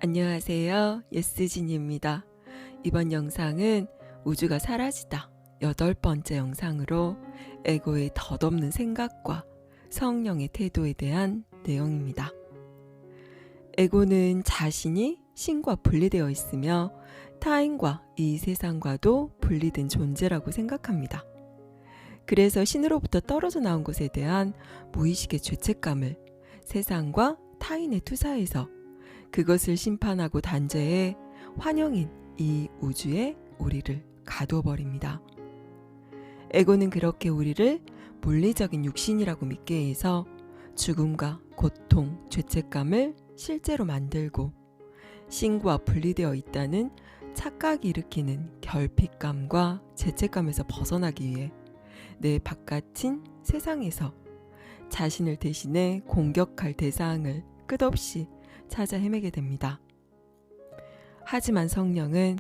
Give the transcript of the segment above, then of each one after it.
안녕하세요. 예스진입니다. 이번 영상은 우주가 사라지다 8번째 영상으로 에고의 덧없는 생각과 성령의 태도에 대한 내용입니다. 에고는 자신이 신과 분리되어 있으며 타인과 이 세상과도 분리된 존재라고 생각합니다. 그래서 신으로부터 떨어져 나온 것에 대한 무의식의 죄책감을 세상과 타인의 투사해서 그것을 심판하고 단죄해 환영인 이 우주에 우리를 가두어버립니다. 에고는 그렇게 우리를 물리적인 육신이라고 믿게 해서 죽음과 고통, 죄책감을 실제로 만들고 신과 분리되어 있다는 착각이 일으키는 결핍감과 죄책감에서 벗어나기 위해 내 바깥인 세상에서 자신을 대신해 공격할 대상을 끝없이 찾아 헤매게 됩니다. 하지만 성령은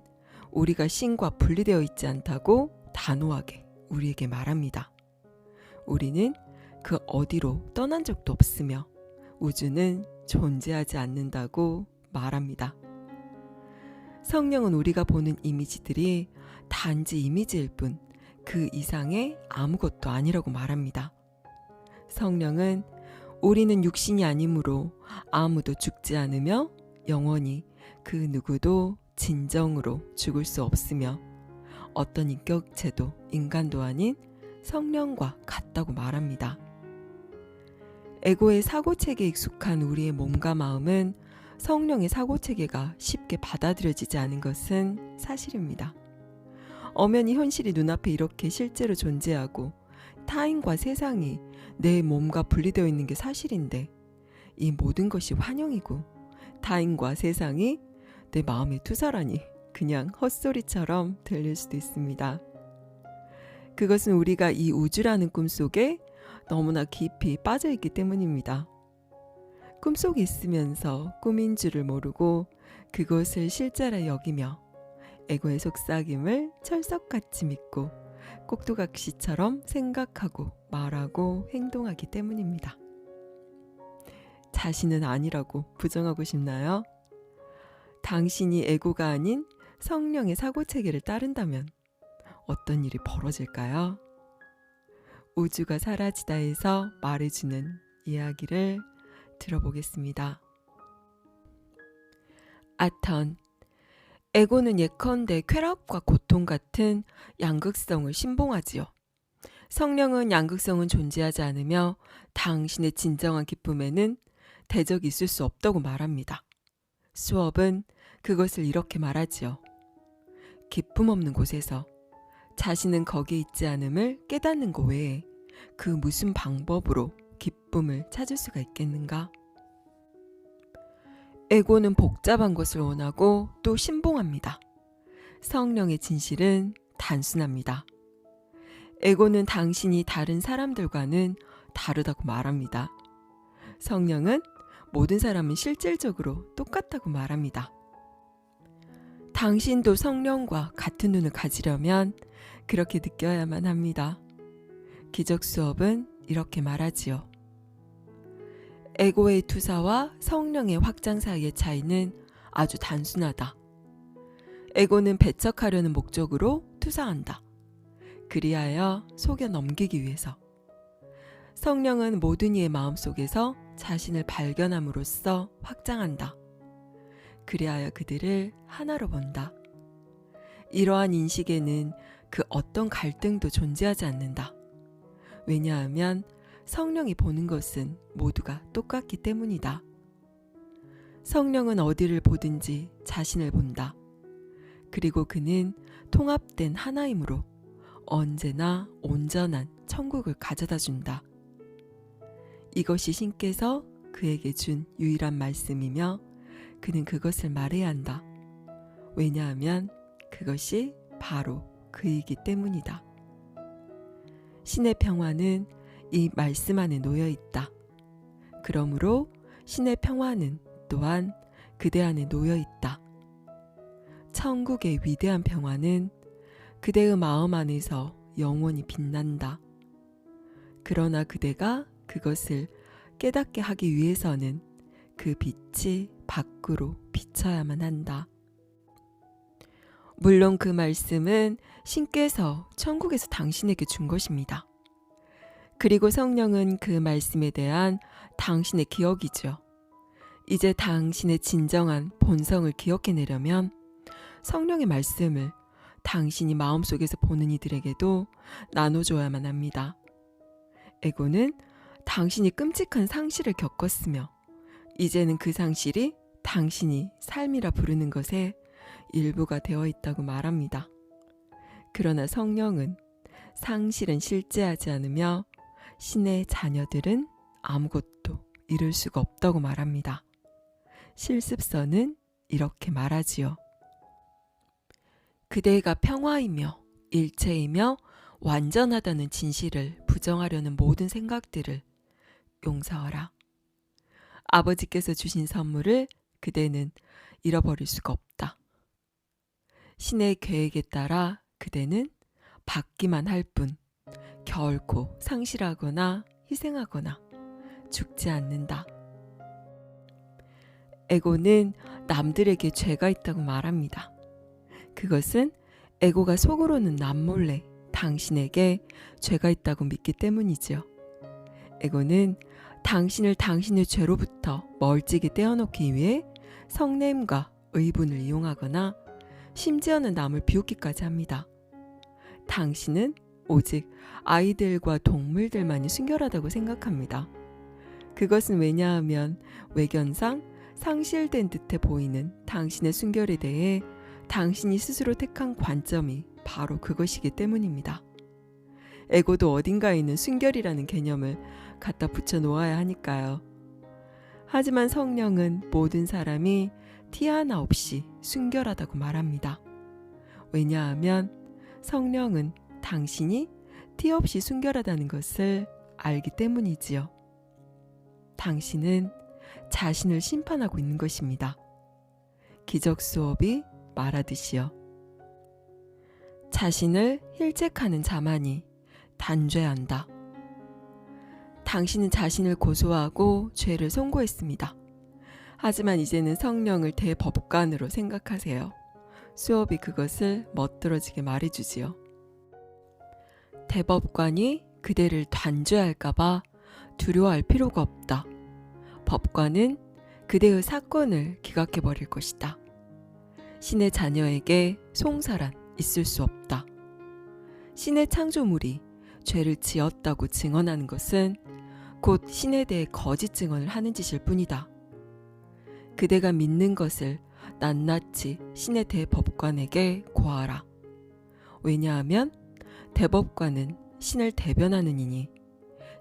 우리가 신과 분리되어 있지 않다고 단호하게 우리에게 말합니다. 우리는 그 어디로 떠난 적도 없으며 우주는 존재하지 않는다고 말합니다. 성령은 우리가 보는 이미지들이 단지 이미지일 뿐 그 이상의 아무것도 아니라고 말합니다. 성령은 우리는 육신이 아니므로 아무도 죽지 않으며 영원히 그 누구도 진정으로 죽을 수 없으며 어떤 인격체도 인간도 아닌 성령과 같다고 말합니다. 에고의 사고체계에 익숙한 우리의 몸과 마음은 성령의 사고체계가 쉽게 받아들여지지 않은 것은 사실입니다. 엄연히 현실이 눈앞에 이렇게 실제로 존재하고 타인과 세상이 내 몸과 분리되어 있는 게 사실인데 이 모든 것이 환영이고 타인과 세상이 내 마음의 투사라니 그냥 헛소리처럼 들릴 수도 있습니다. 그것은 우리가 이 우주라는 꿈속에 너무나 깊이 빠져있기 때문입니다. 꿈속에 있으면서 꿈인 줄을 모르고 그것을 실제라 여기며 에고의 속삭임을 철석같이 믿고 꼭두각시처럼 생각하고 말하고 행동하기 때문입니다. 자신은 아니라고 부정하고 싶나요? 당신이 에고가 아닌 성령의 사고체계를 따른다면 어떤 일이 벌어질까요? 우주가 사라지다에서 말해주는 이야기를 들어보겠습니다. 아턴, 에고는 예컨대 쾌락과 고통 같은 양극성을 신봉하지요. 성령은 양극성은 존재하지 않으며 당신의 진정한 기쁨에는 대적이 있을 수 없다고 말합니다. 수업은 그것을 이렇게 말하지요. 기쁨 없는 곳에서 자신은 거기에 있지 않음을 깨닫는 것 외에 그 무슨 방법으로 기쁨을 찾을 수가 있겠는가? 에고는 복잡한 것을 원하고 또 신봉합니다. 성령의 진실은 단순합니다. 에고는 당신이 다른 사람들과는 다르다고 말합니다. 성령은 모든 사람은 실질적으로 똑같다고 말합니다. 당신도 성령과 같은 눈을 가지려면 그렇게 느껴야만 합니다. 기적 수업은 이렇게 말하지요. 에고의 투사와 성령의 확장 사이의 차이는 아주 단순하다. 에고는 배척하려는 목적으로 투사한다. 그리하여 속여 넘기기 위해서. 성령은 모든 이의 마음속에서 자신을 발견함으로써 확장한다. 그리하여 그들을 하나로 본다. 이러한 인식에는 그 어떤 갈등도 존재하지 않는다. 왜냐하면 성령이 보는 것은 모두가 똑같기 때문이다. 성령은 어디를 보든지 자신을 본다. 그리고 그는 통합된 하나이므로 언제나 온전한 천국을 가져다 준다. 이것이 신께서 그에게 준 유일한 말씀이며 그는 그것을 말해야 한다. 왜냐하면 그것이 바로 그이기 때문이다. 신의 평화는 이 말씀 안에 놓여 있다. 그러므로 신의 평화는 또한 그대 안에 놓여 있다. 천국의 위대한 평화는 그대의 마음 안에서 영원히 빛난다. 그러나 그대가 그것을 깨닫게 하기 위해서는 그 빛이 밖으로 비춰야만 한다. 물론 그 말씀은 신께서 천국에서 당신에게 준 것입니다. 그리고 성령은 그 말씀에 대한 당신의 기억이죠. 이제 당신의 진정한 본성을 기억해내려면 성령의 말씀을 당신이 마음속에서 보는 이들에게도 나눠줘야만 합니다. 에고는 당신이 끔찍한 상실을 겪었으며 이제는 그 상실이 당신이 삶이라 부르는 것에 일부가 되어 있다고 말합니다. 그러나 성령은 상실은 실제하지 않으며 신의 자녀들은 아무것도 이룰 수가 없다고 말합니다. 실습서는 이렇게 말하지요. 그대가 평화이며 일체이며 완전하다는 진실을 부정하려는 모든 생각들을 용서하라. 아버지께서 주신 선물을 그대는 잃어버릴 수가 없다. 신의 계획에 따라 그대는 받기만 할 뿐 결코 상실하거나 희생하거나 죽지 않는다. 에고는 남들에게 죄가 있다고 말합니다. 그것은 에고가 속으로는 남몰래 당신에게 죄가 있다고 믿기 때문이죠. 에고는 당신을 당신의 죄로부터 멀찍이 떼어놓기 위해 성냄과 의분을 이용하거나 심지어는 남을 비웃기까지 합니다. 당신은 오직 아이들과 동물들만이 순결하다고 생각합니다. 그것은 왜냐하면 외견상 상실된 듯해 보이는 당신의 순결에 대해 당신이 스스로 택한 관점이 바로 그것이기 때문입니다. 에고도 어딘가에 있는 순결이라는 개념을 갖다 붙여 놓아야 하니까요. 하지만 성령은 모든 사람이 티 하나 없이 순결하다고 말합니다. 왜냐하면 성령은 당신이 티 없이 순결하다는 것을 알기 때문이지요. 당신은 자신을 심판하고 있는 것입니다. 기적 수업이 말하듯이요. 자신을 힐책하는 자만이 단죄한다. 당신은 자신을 고소하고 죄를 송구했습니다. 하지만 이제는 성령을 대법관으로 생각하세요. 수업이 그것을 멋들어지게 말해주지요. 대법관이 그대를 단죄할까봐 두려워할 필요가 없다. 법관은 그대의 사건을 기각해버릴 것이다. 신의 자녀에게 송사란 있을 수 없다. 신의 창조물이 죄를 지었다고 증언하는 것은 곧 신에 대해 거짓 증언을 하는 짓일 뿐이다. 그대가 믿는 것을 낱낱이 신의 대법관에게 고하라. 왜냐하면 대법관은 신을 대변하는 이니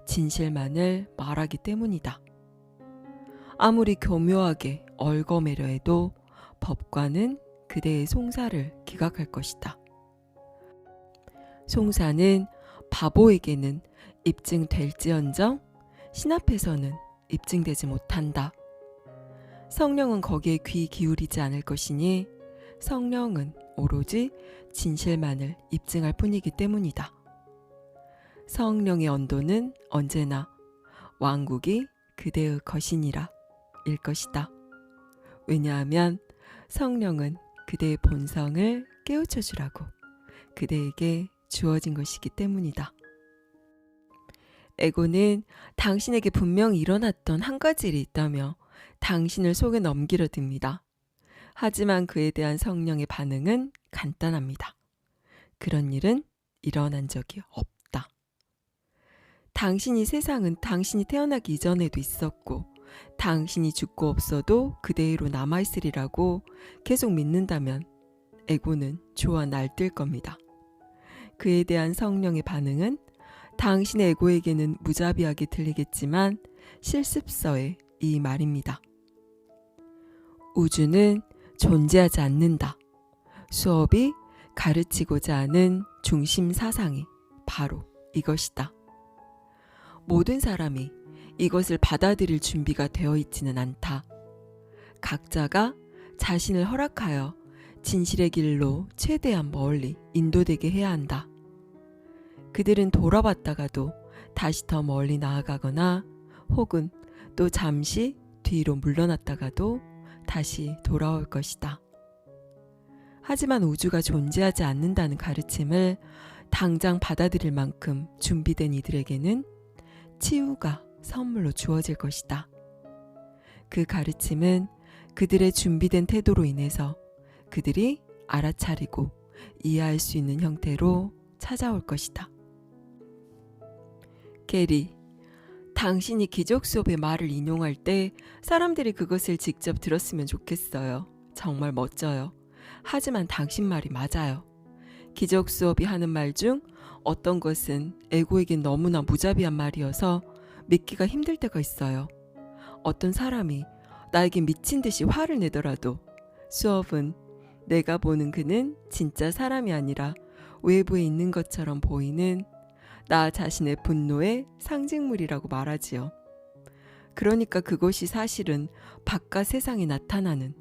진실만을 말하기 때문이다. 아무리 교묘하게 얽어매려 해도 법관은 그대의 송사를 기각할 것이다. 송사는 바보에게는 입증될지언정 신 앞에서는 입증되지 못한다. 성령은 거기에 귀 기울이지 않을 것이니 성령은 오로지 진실만을 입증할 뿐이기 때문이다. 성령의 언도는 언제나 왕국이 그대의 것이니라 일 것이다. 왜냐하면 성령은 그대의 본성을 깨우쳐 주라고 그대에게 주어진 것이기 때문이다. 에고는 당신에게 분명히 일어났던 한 가지 일이 있다며 당신을 속에 넘기려 듭니다. 하지만 그에 대한 성령의 반응은 간단합니다. 그런 일은 일어난 적이 없다. 당신이 세상은 당신이 태어나기 이전에도 있었고 당신이 죽고 없어도 그대로 남아있으리라고 계속 믿는다면 에고는 좋아 날뛸 겁니다. 그에 대한 성령의 반응은 당신의 에고에게는 무자비하게 들리겠지만 실습서의 이 말입니다. 우주는 존재하지 않는다. 수업이 가르치고자 하는 중심 사상이 바로 이것이다. 모든 사람이 이것을 받아들일 준비가 되어 있지는 않다. 각자가 자신을 허락하여 진실의 길로 최대한 멀리 인도되게 해야 한다. 그들은 돌아봤다가도 다시 더 멀리 나아가거나 혹은 또 잠시 뒤로 물러났다가도 다시 돌아올 것이다. 하지만 우주가 존재하지 않는다는 가르침을 당장 받아들일 만큼 준비된 이들에게는 치유가 선물로 주어질 것이다. 그 가르침은 그들의 준비된 태도로 인해서 그들이 알아차리고 이해할 수 있는 형태로 찾아올 것이다. 게리, 당신이 기적 수업의 말을 인용할 때 사람들이 그것을 직접 들었으면 좋겠어요. 정말 멋져요. 하지만 당신 말이 맞아요. 기적 수업이 하는 말 중 어떤 것은 에고에겐 너무나 무자비한 말이어서 믿기가 힘들 때가 있어요. 어떤 사람이 나에게 미친 듯이 화를 내더라도 수업은 내가 보는 그는 진짜 사람이 아니라 외부에 있는 것처럼 보이는 나 자신의 분노의 상징물이라고 말하지요. 그러니까 그것이 사실은 바깥 세상에 나타나는,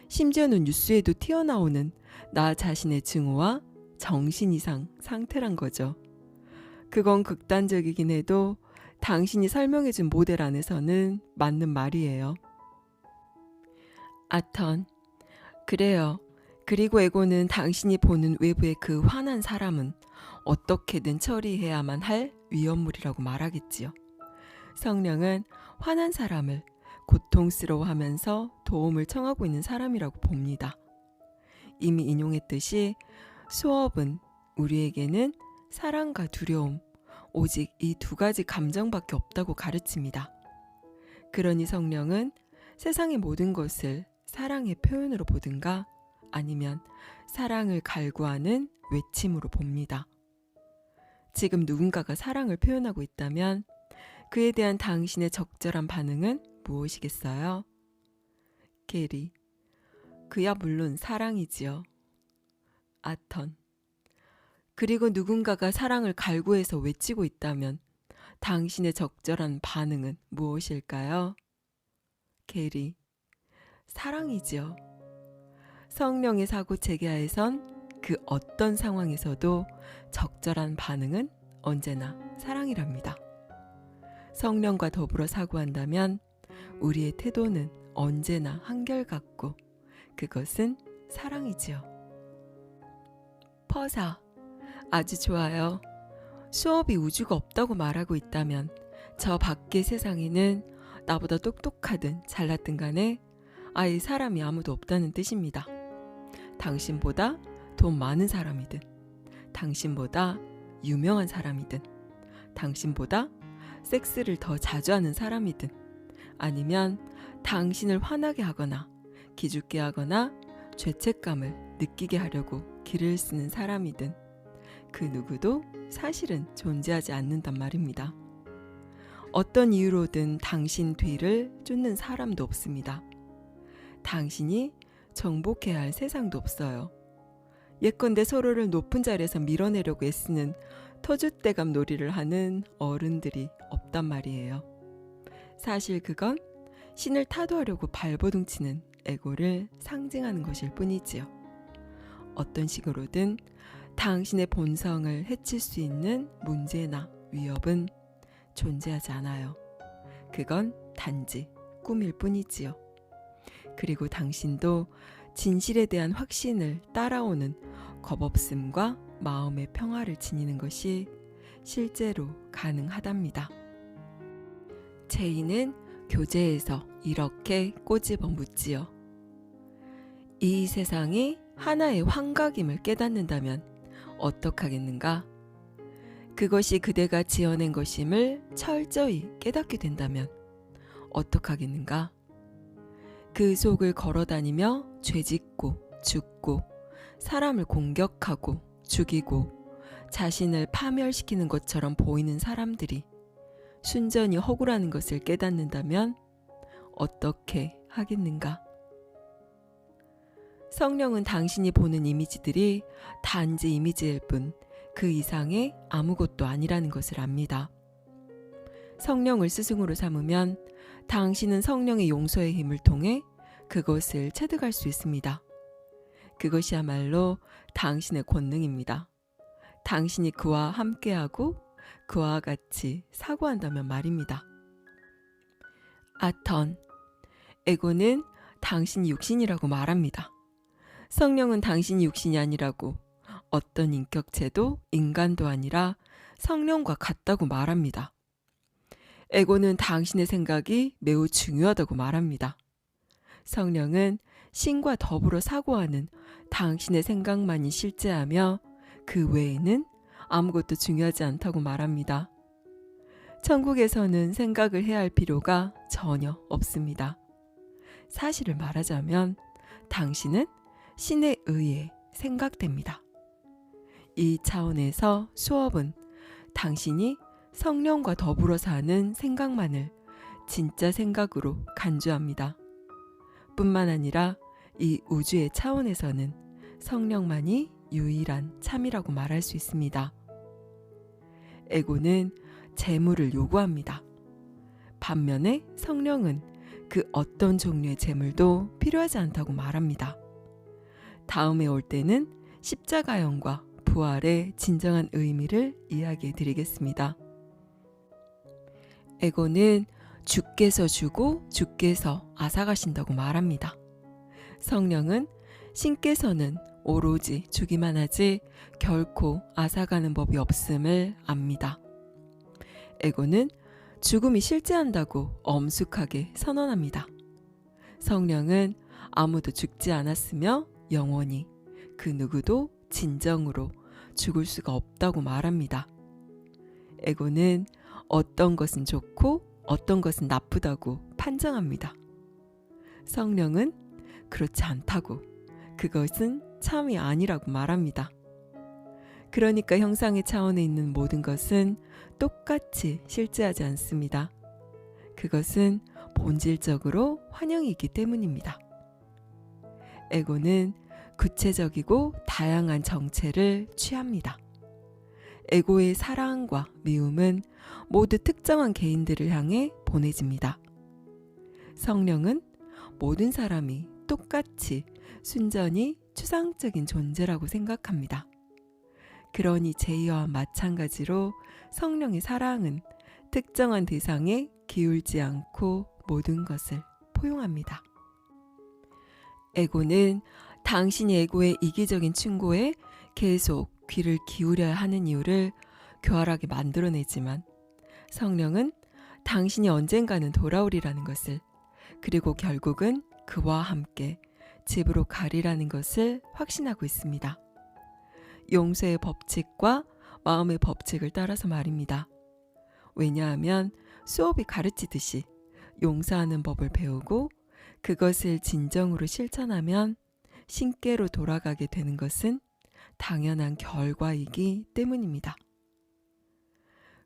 심지어는 뉴스에도 튀어나오는 나 자신의 증오와 정신 이상 상태란 거죠. 그건 극단적이긴 해도 당신이 설명해준 모델 안에서는 맞는 말이에요. 아턴, 그래요. 그리고 에고는 당신이 보는 외부의 그 화난 사람은 어떻게든 처리해야만 할 위험물이라고 말하겠지요. 성령은 화난 사람을 고통스러워하면서 도움을 청하고 있는 사람이라고 봅니다. 이미 인용했듯이 수업은 우리에게는 사랑과 두려움, 오직 이 두 가지 감정밖에 없다고 가르칩니다. 그러니 성령은 세상의 모든 것을 사랑의 표현으로 보든가 아니면 사랑을 갈구하는 외침으로 봅니다. 지금 누군가가 사랑을 표현하고 있다면 그에 대한 당신의 적절한 반응은 무엇이겠어요? 게리, 그야 물론 사랑이지요. 아턴, 그리고 누군가가 사랑을 갈구해서 외치고 있다면 당신의 적절한 반응은 무엇일까요? 게리, 사랑이지요. 성령의 사고 체계하에선 그 어떤 상황에서도 적절한 반응은 언제나 사랑이랍니다. 성령과 더불어 사고한다면 우리의 태도는 언제나 한결같고 그것은 사랑이지요. 퍼사, 아주 좋아요. 수업이 우주가 없다고 말하고 있다면 저 밖의 세상에는 나보다 똑똑하든 잘났든 간에 아예 사람이 아무도 없다는 뜻입니다. 당신보다 돈 많은 사람이든, 당신보다 유명한 사람이든, 당신보다 섹스를 더 자주 하는 사람이든, 아니면 당신을 화나게 하거나 기죽게 하거나 죄책감을 느끼게 하려고 길을 쓰는 사람이든 그 누구도 사실은 존재하지 않는단 말입니다. 어떤 이유로든 당신 뒤를 쫓는 사람도 없습니다. 당신이 정복해야 할 세상도 없어요. 예컨대 서로를 높은 자리에서 밀어내려고 애쓰는 터줏대감 놀이를 하는 어른들이 없단 말이에요. 사실 그건 신을 타도하려고 발버둥치는 에고를 상징하는 것일 뿐이지요. 어떤 식으로든 당신의 본성을 해칠 수 있는 문제나 위협은 존재하지 않아요. 그건 단지 꿈일 뿐이지요. 그리고 당신도 진실에 대한 확신을 따라오는 겁없음과 마음의 평화를 지니는 것이 실제로 가능하답니다. 제이는 교재에서 이렇게 꼬집어 묻지요. 이 세상이 하나의 환각임을 깨닫는다면 어떡하겠는가? 그것이 그대가 지어낸 것임을 철저히 깨닫게 된다면 어떡하겠는가? 그 속을 걸어다니며 죄짓고 죽고 사람을 공격하고 죽이고 자신을 파멸시키는 것처럼 보이는 사람들이 순전히 허구라는 것을 깨닫는다면 어떻게 하겠는가? 성령은 당신이 보는 이미지들이 단지 이미지일 뿐 그 이상의 아무것도 아니라는 것을 압니다. 성령을 스승으로 삼으면 당신은 성령의 용서의 힘을 통해 그것을 체득할 수 있습니다. 그것이야말로 당신의 권능입니다. 당신이 그와 함께하고 그와 같이 사고한다면 말입니다. 아턴, 에고는 당신이 육신이라고 말합니다. 성령은 당신이 육신이 아니라고, 어떤 인격체도 인간도 아니라 성령과 같다고 말합니다. 에고는 당신의 생각이 매우 중요하다고 말합니다. 성령은 신과 더불어 사고하는 당신의 생각만이 실제하며 그 외에는 아무것도 중요하지 않다고 말합니다. 천국에서는 생각을 해야 할 필요가 전혀 없습니다. 사실을 말하자면 당신은 신에 의해 생각됩니다. 이 차원에서 수업은 당신이 성령과 더불어 사는 생각만을 진짜 생각으로 간주합니다. 뿐만 아니라 이 우주의 차원에서는 성령만이 유일한 참이라고 말할 수 있습니다. 에고는 재물을 요구합니다. 반면에 성령은 그 어떤 종류의 재물도 필요하지 않다고 말합니다. 다음에 올 때는 십자가형과 부활의 진정한 의미를 이야기해 드리겠습니다. 에고는 주께서 주고 주께서 앗아가신다고 말합니다. 성령은 신께서는 오로지 주기만 하지 결코 앗아가는 법이 없음을 압니다. 에고는 죽음이 실제한다고 엄숙하게 선언합니다. 성령은 아무도 죽지 않았으며 영원히 그 누구도 진정으로 죽을 수가 없다고 말합니다. 에고는 어떤 것은 좋고 어떤 것은 나쁘다고 판정합니다. 성령은 그렇지 않다고, 그것은 참이 아니라고 말합니다. 그러니까 형상의 차원에 있는 모든 것은 똑같이 실제하지 않습니다. 그것은 본질적으로 환영이기 때문입니다. 에고는 구체적이고 다양한 정체를 취합니다. 에고의 사랑과 미움은 모두 특정한 개인들을 향해 보내집니다. 성령은 모든 사람이 똑같이 순전히 추상적인 존재라고 생각합니다. 그러니 제2와 마찬가지로 성령의 사랑은 특정한 대상에 기울지 않고 모든 것을 포용합니다. 에고는 당신이 에고의 이기적인 충고에 계속 귀를 기울여야 하는 이유를 교활하게 만들어내지만 성령은 당신이 언젠가는 돌아오리라는 것을, 그리고 결국은 그와 함께 집으로 가리라는 것을 확신하고 있습니다. 용서의 법칙과 마음의 법칙을 따라서 말입니다. 왜냐하면 수업이 가르치듯이 용서하는 법을 배우고 그것을 진정으로 실천하면 신께로 돌아가게 되는 것은 당연한 결과이기 때문입니다.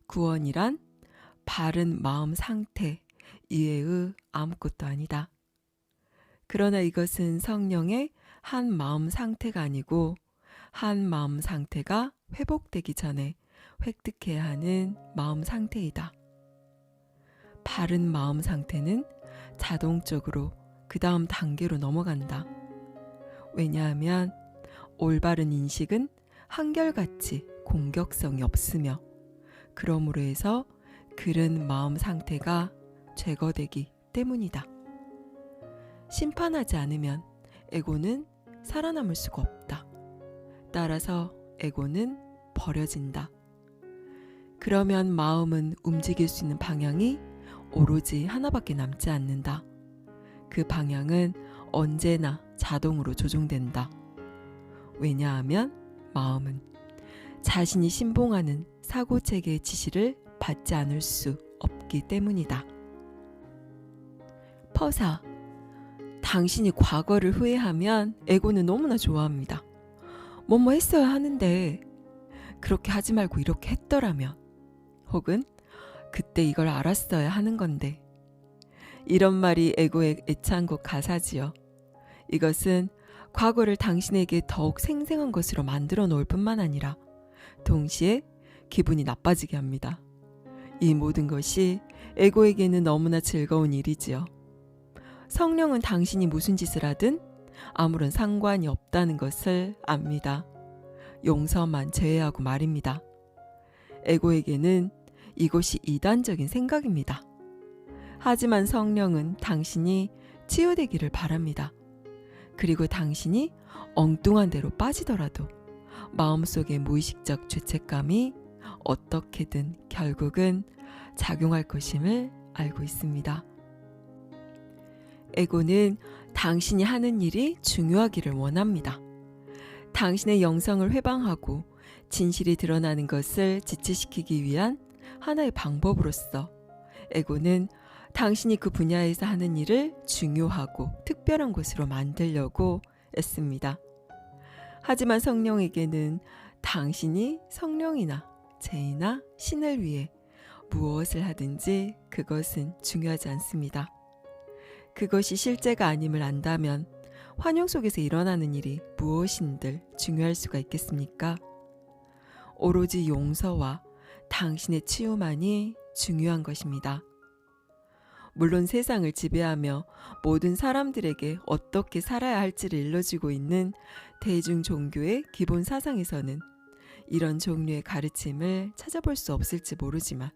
구원이란 바른 마음 상태 이외의 아무것도 아니다. 그러나 이것은 성령의 한 마음 상태가 아니고 한 마음 상태가 회복되기 전에 획득해야 하는 마음 상태이다. 바른 마음 상태는 자동적으로 그 다음 단계로 넘어간다. 왜냐하면 올바른 인식은 한결같이 공격성이 없으며, 그러므로 해서 그른 마음 상태가 제거되기 때문이다. 심판하지 않으면 에고는 살아남을 수가 없다. 따라서 에고는 버려진다. 그러면 마음은 움직일 수 있는 방향이 오로지 하나밖에 남지 않는다. 그 방향은 언제나 자동으로 조종된다. 왜냐하면 마음은 자신이 신봉하는 사고체계의 지시를 받지 않을 수 없기 때문이다. 퍼사, 당신이 과거를 후회하면 에고는 너무나 좋아합니다. 뭐뭐 했어야 하는데 그렇게 하지 말고 이렇게 했더라면, 혹은 그때 이걸 알았어야 하는 건데, 이런 말이 에고의 애창곡 가사지요. 이것은 과거를 당신에게 더욱 생생한 것으로 만들어 놓을 뿐만 아니라 동시에 기분이 나빠지게 합니다. 이 모든 것이 에고에게는 너무나 즐거운 일이지요. 성령은 당신이 무슨 짓을 하든 아무런 상관이 없다는 것을 압니다. 용서만 제외하고 말입니다. 에고에게는 이것이 이단적인 생각입니다. 하지만 성령은 당신이 치유되기를 바랍니다. 그리고 당신이 엉뚱한 데로 빠지더라도 마음속의 무의식적 죄책감이 어떻게든 결국은 작용할 것임을 알고 있습니다. 에고는 당신이 하는 일이 중요하기를 원합니다. 당신의 영성을 회방하고 진실이 드러나는 것을 지체시키기 위한 하나의 방법으로서 에고는 당신이 그 분야에서 하는 일을 중요하고 특별한 것으로 만들려고 애씁니다. 하지만 성령에게는 당신이 성령이나 죄이나 신을 위해 무엇을 하든지 그것은 중요하지 않습니다. 그것이 실제가 아님을 안다면 환영 속에서 일어나는 일이 무엇인들 중요할 수가 있겠습니까? 오로지 용서와 당신의 치유만이 중요한 것입니다. 물론 세상을 지배하며 모든 사람들에게 어떻게 살아야 할지를 일러주고 있는 대중 종교의 기본 사상에서는 이런 종류의 가르침을 찾아볼 수 없을지 모르지만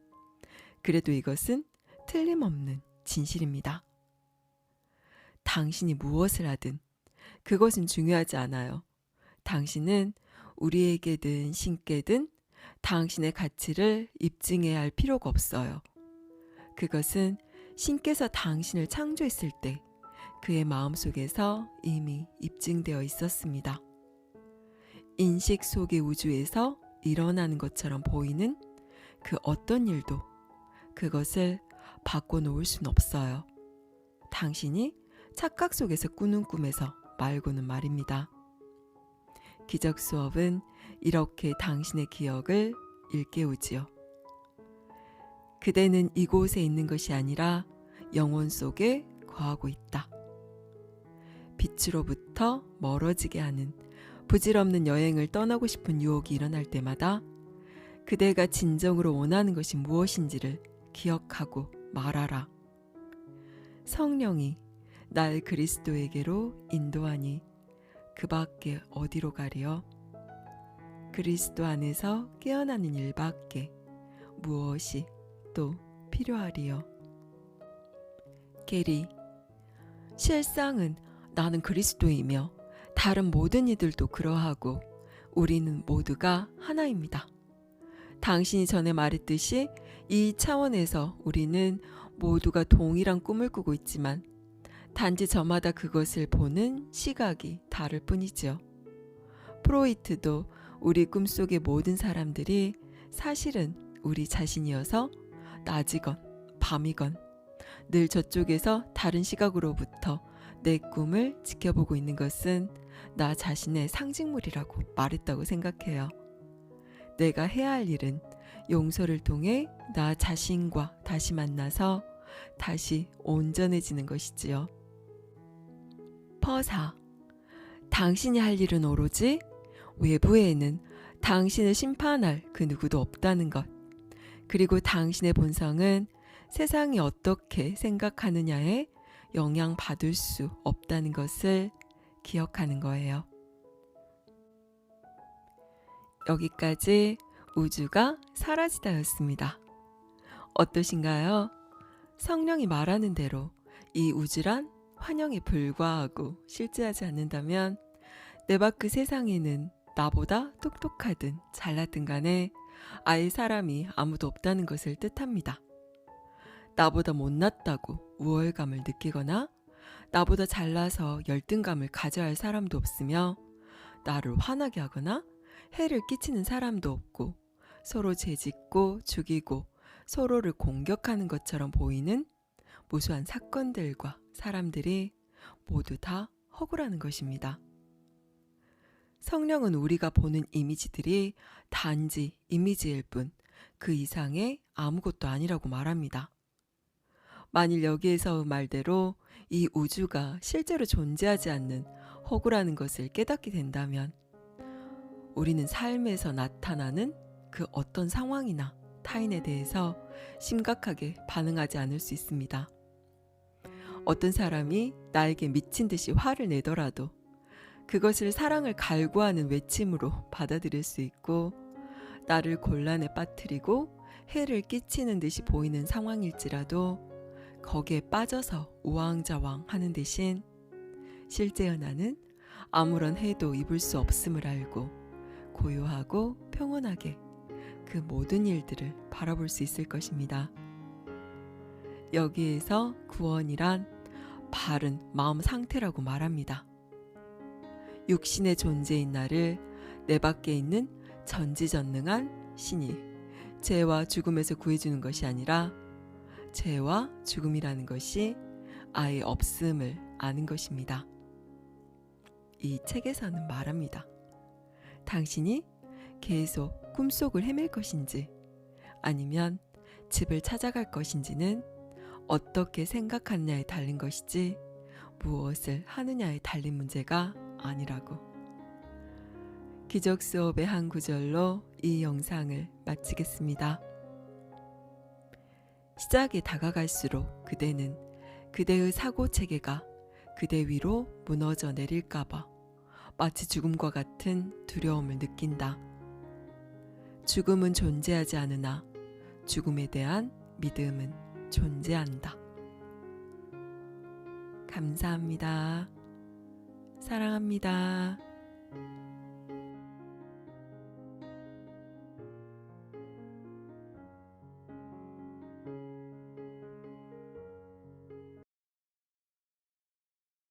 그래도 이것은 틀림없는 진실입니다. 당신이 무엇을 하든 그것은 중요하지 않아요. 당신은 우리에게든 신께든 당신의 가치를 입증해야 할 필요가 없어요. 그것은 신께서 당신을 창조했을 때 그의 마음속에서 이미 입증되어 있었습니다. 인식 속의 우주에서 일어나는 것처럼 보이는 그 어떤 일도 그것을 바꿔놓을 순 없어요. 당신이 착각 속에서 꾸는 꿈에서 말고는 말입니다. 기적 수업은 이렇게 당신의 기억을 일깨우지요. 그대는 이곳에 있는 것이 아니라 영혼 속에 거하고 있다. 빛으로부터 멀어지게 하는 부질없는 여행을 떠나고 싶은 유혹이 일어날 때마다 그대가 진정으로 원하는 것이 무엇인지를 기억하고 말하라. 성령이 날 그리스도에게로 인도하니 그 밖에 어디로 가리요? 그리스도 안에서 깨어나는 일밖에 무엇이 또 필요하리요? 게리, 실상은 나는 그리스도이며 다른 모든 이들도 그러하고 우리는 모두가 하나입니다. 당신이 전에 말했듯이 이 차원에서 우리는 모두가 동일한 꿈을 꾸고 있지만 단지 저마다 그것을 보는 시각이 다를 뿐이죠. 프로이트도 우리 꿈속의 모든 사람들이 사실은 우리 자신이어서 낮이건 밤이건 늘 저쪽에서 다른 시각으로부터 내 꿈을 지켜보고 있는 것은 나 자신의 상징물이라고 말했다고 생각해요. 내가 해야 할 일은 용서를 통해 나 자신과 다시 만나서 다시 온전해지는 것이지요. 퍼사, 당신이 할 일은 오로지 외부에는 당신을 심판할 그 누구도 없다는 것, 그리고 당신의 본성은 세상이 어떻게 생각하느냐에 영향받을 수 없다는 것을 기억하는 거예요. 여기까지 우주가 사라지다였습니다. 어떠신가요? 성령이 말하는 대로 이 우주란 환영에 불과하고 실제하지 않는다면 내 밖 그 세상에는 나보다 똑똑하든 잘나든 간에 아예 사람이 아무도 없다는 것을 뜻합니다. 나보다 못났다고 우월감을 느끼거나 나보다 잘나서 열등감을 가져야 할 사람도 없으며 나를 화나게 하거나 해를 끼치는 사람도 없고 서로 죄짓고 죽이고 서로를 공격하는 것처럼 보이는 무수한 사건들과 사람들이 모두 다 허구라는 것입니다. 성령은 우리가 보는 이미지들이 단지 이미지일 뿐 그 이상의 아무것도 아니라고 말합니다. 만일 여기에서 말대로 이 우주가 실제로 존재하지 않는 허구라는 것을 깨닫게 된다면 우리는 삶에서 나타나는 그 어떤 상황이나 타인에 대해서 심각하게 반응하지 않을 수 있습니다. 어떤 사람이 나에게 미친 듯이 화를 내더라도 그것을 사랑을 갈구하는 외침으로 받아들일 수 있고 나를 곤란에 빠뜨리고 해를 끼치는 듯이 보이는 상황일지라도 거기에 빠져서 우왕좌왕 하는 대신 실제 은하는 아무런 해도 입을 수 없음을 알고 고요하고 평온하게 그 모든 일들을 바라볼 수 있을 것입니다. 여기에서 구원이란 바른 마음 상태라고 말합니다. 육신의 존재인 나를 내 밖에 있는 전지전능한 신이 죄와 죽음에서 구해주는 것이 아니라 죄와 죽음이라는 것이 아예 없음을 아는 것입니다. 이 책에서는 말합니다. 당신이 계속 꿈속을 헤맬 것인지 아니면 집을 찾아갈 것인지는 어떻게 생각하느냐에 달린 것이지 무엇을 하느냐에 달린 문제가 아니라고. 기적 수업의 한 구절로 이 영상을 마치겠습니다. 시작에 다가갈수록 그대는 그대의 사고 체계가 그대 위로 무너져 내릴까봐 마치 죽음과 같은 두려움을 느낀다. 죽음은 존재하지 않으나 죽음에 대한 믿음은 존재한다. 감사합니다. 사랑합니다.